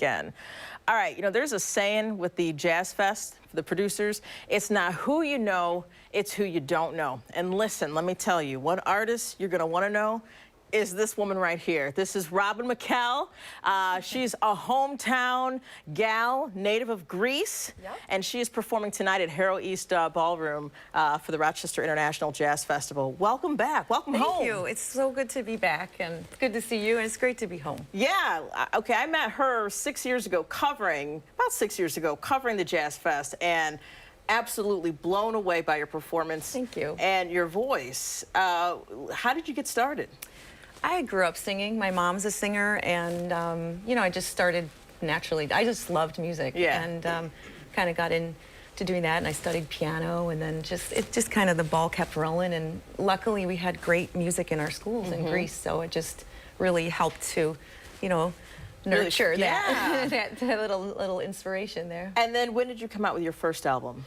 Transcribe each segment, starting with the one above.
again. All right, you know, there's a saying with the Jazz Fest, for the producers, it's not who you know, it's who you don't know. And listen, let me tell you, one artist you're gonna wanna know is this woman right here. This is Robin McKelle. She's a hometown gal, native of Greece, and she is performing tonight at Harrow East Ballroom for the Rochester International Jazz Festival. Welcome back, welcome home. Thank you. It's so good to be back, and it's good to see you, and it's great to be home. Yeah, okay, I met her about 6 years ago, covering the Jazz Fest, and absolutely blown away by your performance. Thank you. And your voice. How did you get started? I grew up singing. My mom's a singer, and you know, I just started naturally. I just loved music, and kind of got into doing that. And I studied piano, and then just kind of the ball kept rolling. And luckily, we had great music in our schools in Greece, so it just really helped to, you know, nurture that little inspiration there. And then when did you come out with your first album?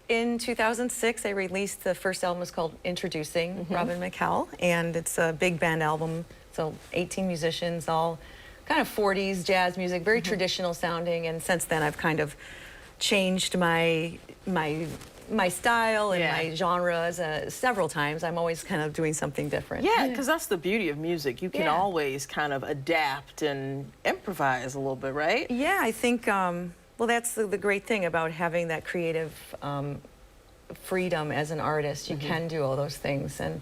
In 2006, I released the first album. It's called Introducing, Robin McKelle, and it's a big band album. So 18 musicians, all kind of 40s jazz music, very traditional sounding. And since then, I've kind of changed my style and my genres several times. I'm always kind of doing something different. Yeah, because that's the beauty of music. You can always kind of adapt and improvise a little bit, right? Yeah, I think. Well, that's the great thing about having that creative freedom as an artist. You can do all those things, and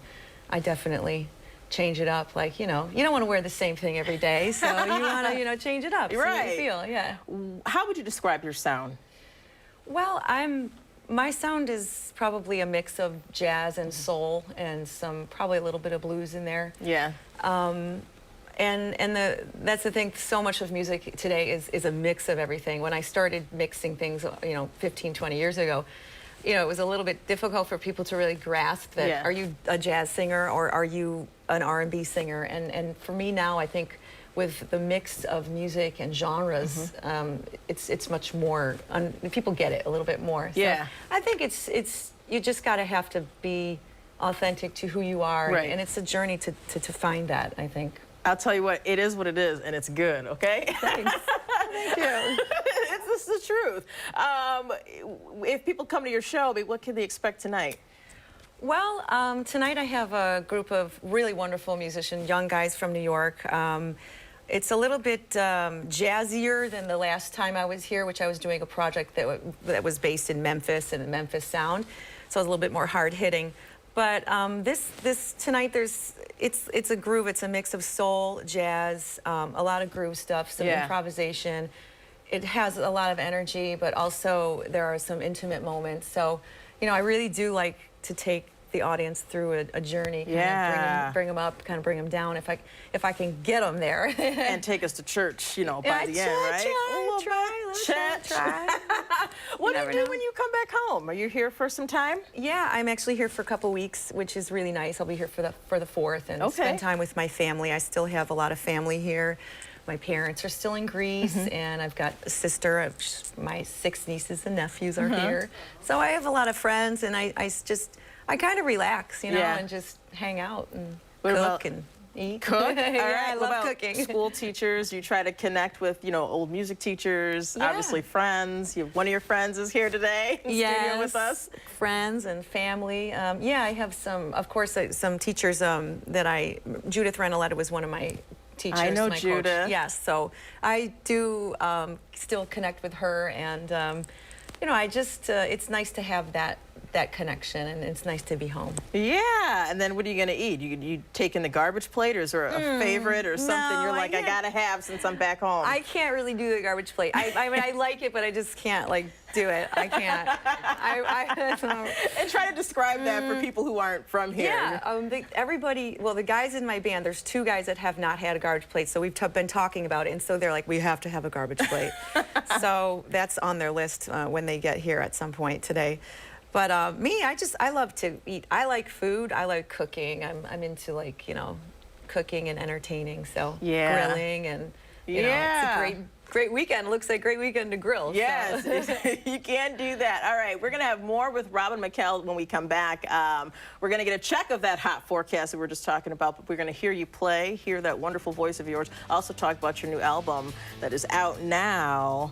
I definitely change it up. Like, you know, you don't want to wear the same thing every day, so you want to, you know, change it up. See what you feel, yeah. How would you describe your sound? Well, my sound is probably a mix of jazz and soul, and probably a little bit of blues in there. Yeah. That's the thing, so much of music today is a mix of everything. When I started mixing things, you know, 15, 20 years ago, you know, it was a little bit difficult for people to really grasp that, are you a jazz singer or are you an R&B singer? And for me now, I think with the mix of music and genres, it's much more, people get it a little bit more. So I think you just gotta have to be authentic to who you are, and it's a journey to find that, I think. I'll tell you what, it is, and it's good, okay? Thanks. Thank you. It's the truth. If people come to your show, what can they expect tonight? Well, tonight I have a group of really wonderful musicians, young guys from New York. It's a little bit jazzier than the last time I was here, which I was doing a project that was based in Memphis and a Memphis sound, so it was a little bit more hard-hitting. But this tonight, it's a groove. It's a mix of soul, jazz, a lot of groove stuff, some improvisation. It has a lot of energy, but also there are some intimate moments. So, you know, I really do like to take the audience through a journey, kind of bring them up, kind of bring them down, if I can get them there. And take us to church, you know, by the end, right? Try. What do you do when you come back home? Are you here for some time? Yeah, I'm actually here for a couple weeks, which is really nice. I'll be here for the 4th and spend time with my family. I still have a lot of family here. My parents are still in Greece, and I've got a sister. My 6 nieces and nephews are here. So I have a lot of friends, and I kind of relax, you know, and just hang out and cook and eat. Cook? All right. I love cooking. School teachers, you try to connect with, you know, old music teachers, obviously friends. One of your friends is here today in studio with us. Friends and family. Yeah, I have of course, some teachers Judith Renaletta was one of my teachers. I know Judith. Yes, so I do still connect with her, and you know, it's nice to have that connection, and it's nice to be home. Yeah, and then what are you gonna eat? You taking the garbage plate, or is there a favorite or something you're like, I gotta have since I'm back home? I can't really do the garbage plate. I mean, I like it, but I just can't like do it. I can't. And try to describe that for people who aren't from here. Yeah, everybody, well, the guys in my band, there's 2 guys that have not had a garbage plate, so we've been talking about it, and so they're like, we have to have a garbage plate. So that's on their list when they get here at some point today. But me, I love to eat. I like food. I like cooking. I'm into, like, you know, cooking and entertaining. So grilling and you know, it's a Great weekend. Looks like great weekend to grill. Yes, So. you can't do that. All right, we're going to have more with Robin McKelle when we come back. We're going to get a check of that hot forecast that we were just talking about, but we're going to hear you play, hear that wonderful voice of yours. Also talk about your new album that is out now.